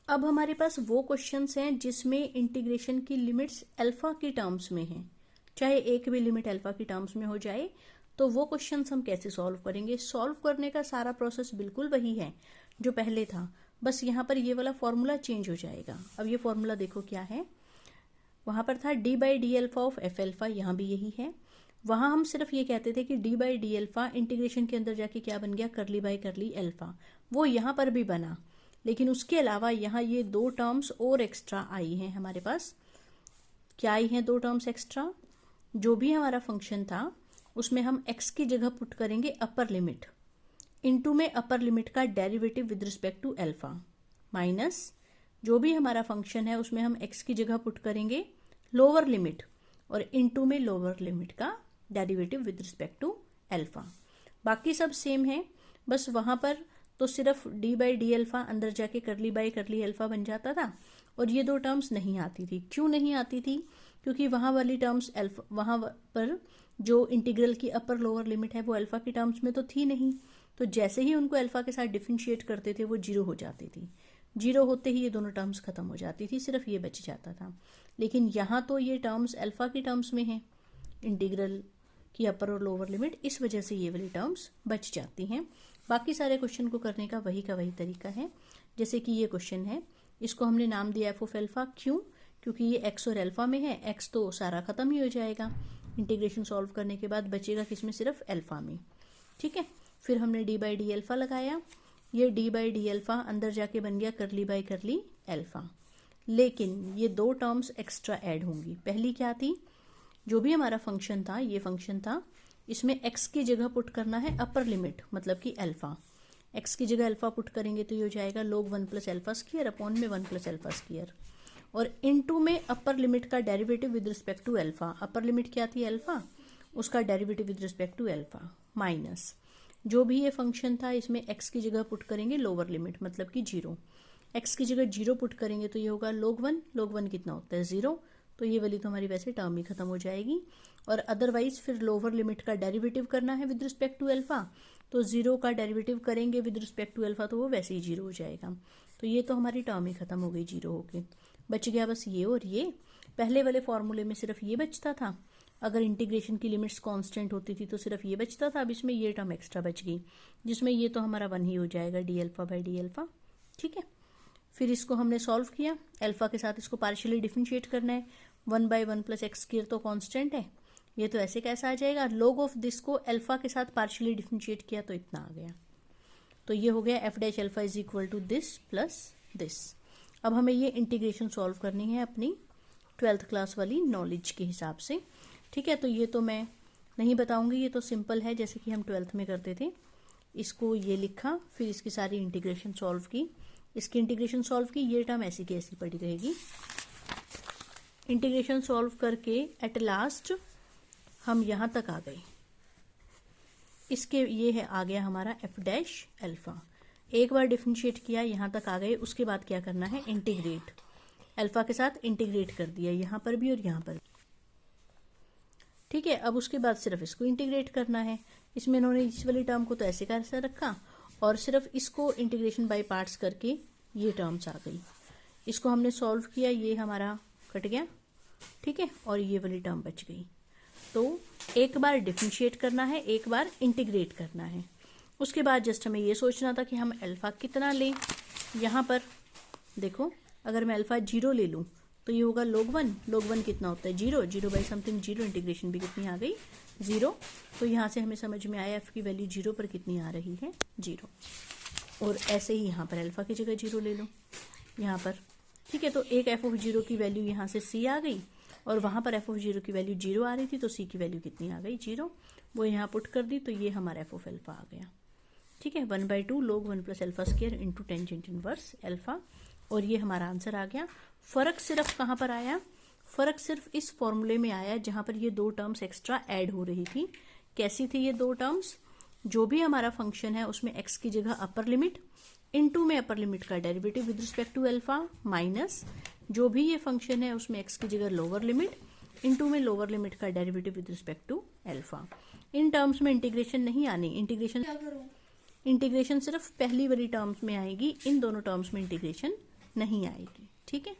अब हमारे पास वो क्वेश्चंस हैं जिसमें इंटीग्रेशन की लिमिट्स अल्फा की टर्म्स में हैं, चाहे एक भी लिमिट अल्फा की टर्म्स में हो जाए, तो वो क्वेश्चंस हम कैसे सॉल्व करेंगे। सॉल्व करने का सारा प्रोसेस बिल्कुल वही है जो पहले था, बस यहाँ पर ये वाला फॉर्मूला चेंज हो जाएगा। अब ये फॉर्मूला देखो क्या है, वहां पर था D by D alpha of F alpha, यहाँ भी यही है। वहां हम सिर्फ ये कहते थे कि D by D alpha integration के अंदर जाके क्या बन गया, करली बाई करली एल्फा, वो यहाँ पर भी बना, लेकिन उसके अलावा यहाँ ये दो टर्म्स और एक्स्ट्रा आई हैं हमारे पास। क्या आई हैं दो टर्म्स एक्स्ट्रा, जो भी हमारा फंक्शन था उसमें हम x की जगह पुट करेंगे अपर लिमिट, इनटू में अपर लिमिट का derivative with respect to alpha, minus जो भी हमारा फंक्शन है उसमें हम x की जगह पुट करेंगे लोअर लिमिट, और इनटू में लोअर लिमिट का derivative with respect to alpha. बाकी सब सेम है, बस वहां पर तो सिर्फ डी बाई डी अल्फा अंदर जाके करली बाई करली अल्फा बन जाता था, और ये दो टर्म्स नहीं आती थी। क्यों नहीं आती थी, क्योंकि वहां वाली टर्म्स अल्फा, वहां पर जो इंटीग्रल की अपर लोअर लिमिट है वो अल्फा की टर्म्स में तो थी नहीं, तो जैसे ही उनको अल्फा के साथ डिफरेंशिएट करते थे वो जीरो हो जाती थी। जीरो होते ही ये दोनों टर्म्स खत्म हो जाती थी, सिर्फ ये बच जाता था। लेकिन यहाँ तो ये टर्म्स अल्फा की टर्म्स में है, इंटीग्रल की अपर और लोअर लिमिट, इस वजह से ये वाली टर्म्स बच जाती हैं। बाकी सारे क्वेश्चन को करने का वही तरीका है। जैसे कि ये क्वेश्चन है, इसको हमने नाम दिया एफ ऑफ एल्फा, क्यों, क्योंकि ये एक्स और एल्फा में है, एक्स तो सारा खत्म ही हो जाएगा इंटीग्रेशन सॉल्व करने के बाद, बचेगा किसमें, सिर्फ एल्फा में। ठीक है, फिर हमने डी बाई डी एल्फा लगाया, ये डी बाई डी एल्फा अंदर जाके बन गया करली बाई करली एल्फा, लेकिन ये दो टर्म्स एक्स्ट्रा ऐड होंगी। पहली क्या थी, जो भी हमारा फंक्शन था, ये फंक्शन था, इसमें x की जगह पुट करना है अपर लिमिट, मतलब कि अल्फा। x की जगह अल्फा पुट करेंगे तो ये हो जाएगा log 1 plus alpha square upon में 1 प्लस एल्फा स्क्वायर, और इनटू में अपर लिमिट का derivative with respect to alpha. Upper limit क्या थी, अल्फा, उसका derivative with respect to alpha, minus जो भी ये फंक्शन था इसमें x की जगह पुट करेंगे लोअर लिमिट, मतलब कि जीरो। x की जगह जीरो पुट करेंगे तो ये होगा log 1, log 1 कितना होता है, जीरो, तो ये वाली तो हमारी वैसे टर्म ही खत्म हो जाएगी। और अदरवाइज फिर लोअर लिमिट का डेरिवेटिव करना है विद रिस्पेक्ट टू अल्फा, तो जीरो का डेरिवेटिव करेंगे विद रिस्पेक्ट टू अल्फा तो वो वैसे ही जीरो हो जाएगा। तो ये तो हमारी टर्म ही खत्म हो गई जीरो होके, बच गया बस ये और ये। पहले वाले फॉर्मूले में सिर्फ ये बचता था, अगर इंटीग्रेशन की लिमिट्स कांस्टेंट होती थी तो सिर्फ ये बचता था, अब इसमें ये टर्म एक्स्ट्रा बच गई, जिसमें ये तो हमारा वन ही हो जाएगा, D alpha by D alpha. ठीक है, फिर इसको हमने सॉल्व किया, अल्फा के साथ इसको पार्शियली डिफरेंशिएट करना है, 1 बाई 1 प्लस एक्स स्क्वायर तो कांस्टेंट है, ये तो ऐसे कैसा आ जाएगा, log ऑफ दिस को अल्फा के साथ पार्शियली डिफरेंशिएट किया तो इतना आ गया, तो ये हो गया F dash alpha is equal to this plus this. अब हमें ये इंटीग्रेशन सॉल्व करनी है अपनी 12th क्लास वाली नॉलेज के हिसाब से। ठीक है, तो ये तो मैं नहीं बताऊंगी, ये तो सिंपल है जैसे कि हम 12th में करते थे। इसको ये लिखा, फिर इसकी सारी इंटीग्रेशन सॉल्व की, इसकी इंटीग्रेशन सॉल्व की, ये टर्म ऐसी की ऐसी पड़ी रहेगी। इंटीग्रेशन सॉल्व करके एट लास्ट हम यहाँ तक आ गए, इसके ये है आ गया हमारा एफ डैश अल्फा। एक बार डिफरेंशिएट किया, यहाँ तक आ गए, उसके बाद क्या करना है, इंटीग्रेट, अल्फा के साथ इंटीग्रेट कर दिया यहाँ पर भी और यहाँ पर भी। ठीक है, अब उसके बाद सिर्फ इसको इंटीग्रेट करना है। इसमें इन्होंने इस वाली टर्म को तो ऐसे का ऐसा रखा, और सिर्फ इसको इंटीग्रेशन बाय पार्ट्स करके ये टर्म्स आ गई। इसको हमने सॉल्व किया, ये हमारा कट गया। ठीक है, और ये वाली टर्म बच गई। तो एक बार डिफरेंशिएट करना है, एक बार इंटीग्रेट करना है। उसके बाद जस्ट हमें ये सोचना था कि हम अल्फा कितना लें। यहाँ पर देखो, अगर मैं अल्फा जीरो ले लूँ तो ये होगा log 1, log 1 कितना होता है, zero, zero by something zero, integration भी कितनी आ गई, जीरो। तो यहाँ से हमें समझ में आया एफ की वैल्यू जीरो पर कितनी आ रही है, जीरो। और ऐसे ही यहाँ पर अल्फा की जगह जीरो ले लो यहाँ पर। ठीक है, तो एक एफ ऑफ जीरो की वैल्यू यहाँ से सी आ गई, और वहाँ पर एफ ऑफ जीरो की वैल्यू जीरो आ रही थी, तो सी की वैल्यू कितनी आ गई, जीरो। वो यहाँ पुट कर दी, तो ये हमारा एफ ऑफ एल्फा आ गया। ठीक है, 1/2 log 1 plus alpha square into tangent inverse alpha, और ये हमारा आंसर आ गया। फर्क सिर्फ कहाँ पर आया, फर्क सिर्फ इस फॉर्मूले में आया जहाँ पर ये दो टर्म्स एक्स्ट्रा ऐड हो रही थी। कैसी थी ये दो टर्म्स, जो भी हमारा फंक्शन है उसमें x की जगह अपर लिमिट, इनटू में अपर लिमिट का derivative with respect to alpha, minus जो भी ये फंक्शन है उसमें x की जगह लोअर लिमिट, इनटू में लोअर लिमिट का derivative with respect to alpha. इन टर्म्स में इंटीग्रेशन नहीं आनी, इंटीग्रेशन सिर्फ पहली वाली टर्म्स में आएगी, इन दोनों टर्म्स में इंटीग्रेशन नहीं आएगी। ठीक है।